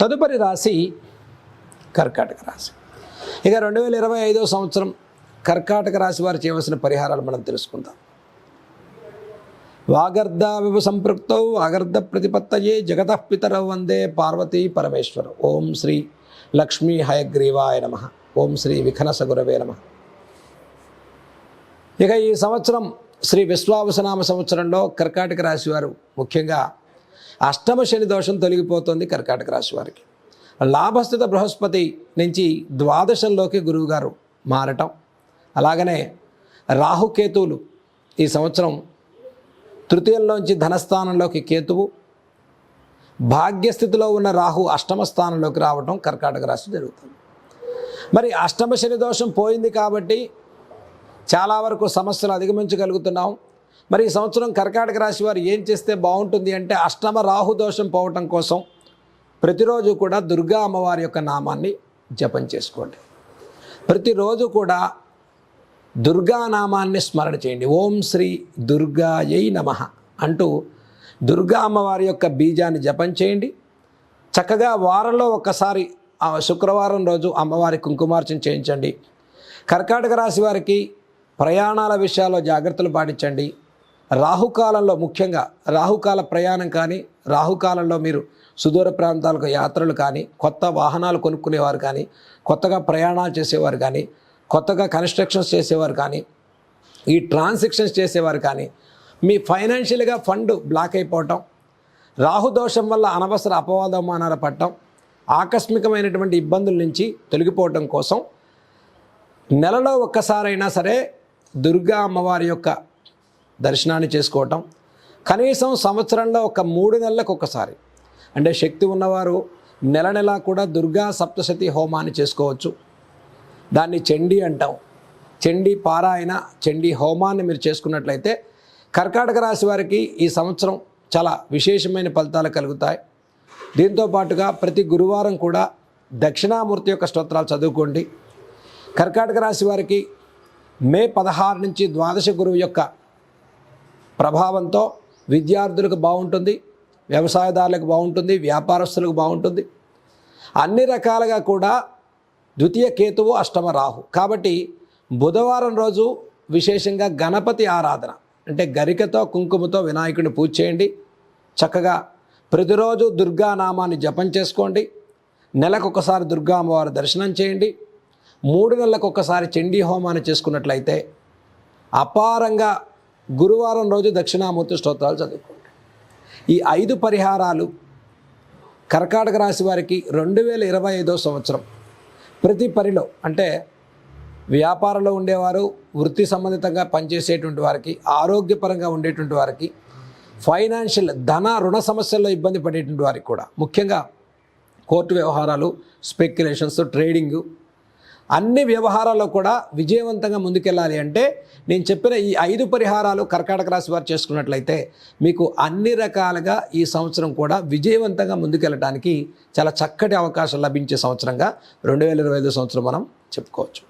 తదుపరి రాశి కర్కాటక రాశి. ఇక 2025 సంవత్సరం కర్కాటక రాశి వారు చేయవలసిన పరిహారాలు మనం తెలుసుకుందాం. వాగర్ధ వివ సంపృక్తౌ వాగర్ధ ప్రతిపత్తయే జగతః పితరౌ వందే పార్వతీ పరమేశ్వర. ఓం శ్రీ లక్ష్మీ హయగ్రీవాయ నమః. ఓం శ్రీ విఘ్నస గురవే నమః. ఇక ఈ సంవత్సరం శ్రీ విశ్వావసనామ సంవత్సరంలో కర్కాటక రాశి వారు ముఖ్యంగా అష్టమ శని దోషం తొలగిపోతుంది. కర్కాటక రాశి వారికి లాభస్థిత బృహస్పతి నుంచి ద్వాదశంలోకి గురువుగారు మారటం, అలాగనే రాహుకేతువులు ఈ సంవత్సరం తృతీయంలోంచి ధనస్థానంలోకి కేతువు, భాగ్యస్థితిలో ఉన్న రాహు అష్టమ స్థానంలోకి రావటం కర్కాటక రాశి జరుగుతుంది. మరి అష్టమ శని దోషం పోయింది కాబట్టి చాలా వరకు సమస్యలు అధిగమించగలుగుతున్నాం. మరి ఈ సంవత్సరం కర్కాటక రాశి వారు ఏం చేస్తే బాగుంటుంది అంటే, అష్టమ రాహు దోషం పోవటం కోసం ప్రతిరోజు కూడా దుర్గా అమ్మవారి యొక్క నామాన్ని జపం చేసుకోండి. ప్రతిరోజు కూడా దుర్గా నామాన్ని స్మరణ చేయండి. ఓం శ్రీ దుర్గాయై నమః అంటూ దుర్గా అమ్మవారి యొక్క బీజాన్ని జపం చేయండి. చక్కగా వారంలో ఒక్కసారి శుక్రవారం రోజు అమ్మవారి కుంకుమార్చన చేయించండి. కర్కాటక రాశి వారికి ప్రయాణాల విషయాల్లో జాగ్రత్తలు పాటించండి. రాహుకాలంలో ముఖ్యంగా రాహుకాల ప్రయాణం కానీ, రాహుకాలంలో మీరు సుదూర ప్రాంతాలకు యాత్రలు కానీ, కొత్త వాహనాలు కొనుక్కునేవారు కానీ, కొత్తగా ప్రయాణాలు చేసేవారు కానీ, కొత్తగా కన్స్ట్రక్షన్స్ చేసేవారు కానీ, ఈ ట్రాన్సాక్షన్స్ చేసేవారు కానీ, మీ ఫైనాన్షియల్గా ఫండ్ బ్లాక్ అయిపోవటం, రాహుదోషం వల్ల అనవసర అపవాదమానాలు పడటం, ఆకస్మికమైనటువంటి ఇబ్బందుల నుంచి తొలగిపోవటం కోసం నెలలో ఒక్కసారైనా సరే దుర్గా అమ్మవారి యొక్క దర్శనాన్ని చేసుకోవటం, కనీసం సంవత్సరంలో ఒక 3 నెలలకు ఒకసారి, అంటే శక్తి ఉన్నవారు నెల నెలా కూడా దుర్గా సప్తశతి హోమాన్ని చేసుకోవచ్చు. దాన్ని చండీ అంటాం. చండీ పారాయణ, చండీ హోమాన్ని మీరు చేసుకున్నట్లయితే కర్కాటక రాశి వారికి ఈ సంవత్సరం చాలా విశేషమైన ఫలితాలు కలుగుతాయి. దీంతో పాటుగా ప్రతి గురువారం కూడా దక్షిణామూర్తి యొక్క స్తోత్రాలు చదువుకోండి. కర్కాటక రాశి వారికి మే 16 నుంచి ద్వాదశ గురువు యొక్క ప్రభావంతో విద్యార్థులకు బాగుంటుంది, వ్యవసాయదారులకు బాగుంటుంది, వ్యాపారస్తులకు బాగుంటుంది. అన్ని రకాలుగా కూడా ద్వితీయ కేతువు, అష్టమ రాహు. కాబట్టి బుధవారం రోజు విశేషంగా గణపతి ఆరాధన, అంటే గరికతో కుంకుమతో వినాయకుడిని పూజ చేయండి. చక్కగా ప్రతిరోజు దుర్గా నామాన్ని జపం చేసుకోండి. నెలకొకసారి దుర్గా అమ్మవారి దర్శనం చేయండి. 3 నెలలకు ఒకసారి చండీ హోమాన్ని చేసుకున్నట్లయితే అపారంగా గురువారం రోజు దక్షిణామూర్తి స్తోత్రాలు చదువుకోండి. ఈ 5 పరిహారాలు కర్కాటక రాశి వారికి 2025 సంవత్సరం ప్రతి పరిలో, అంటే వ్యాపారంలో ఉండేవారు, వృత్తి సంబంధితంగా పనిచేసేటువంటి వారికి, ఆరోగ్యపరంగా ఉండేటువంటి వారికి, ఫైనాన్షియల్ ధన రుణ సమస్యల్లో ఇబ్బంది పడేటువంటి వారికి కూడా, ముఖ్యంగా కోర్టు వ్యవహారాలు, స్పెక్యులేషన్స్, ట్రేడింగు, అన్ని వ్యవహారాల్లో కూడా విజయవంతంగా ముందుకెళ్ళాలి అంటే నేను చెప్పిన ఈ 5 పరిహారాలు కర్కాటక రాశి వారు చేసుకున్నట్లయితే మీకు అన్ని రకాలుగా ఈ సంవత్సరం కూడా విజయవంతంగా ముందుకెళ్ళడానికి చాలా చక్కటి అవకాశం లభించే సంవత్సరంగా 2025 సంవత్సరం మనం చెప్పుకోవచ్చు.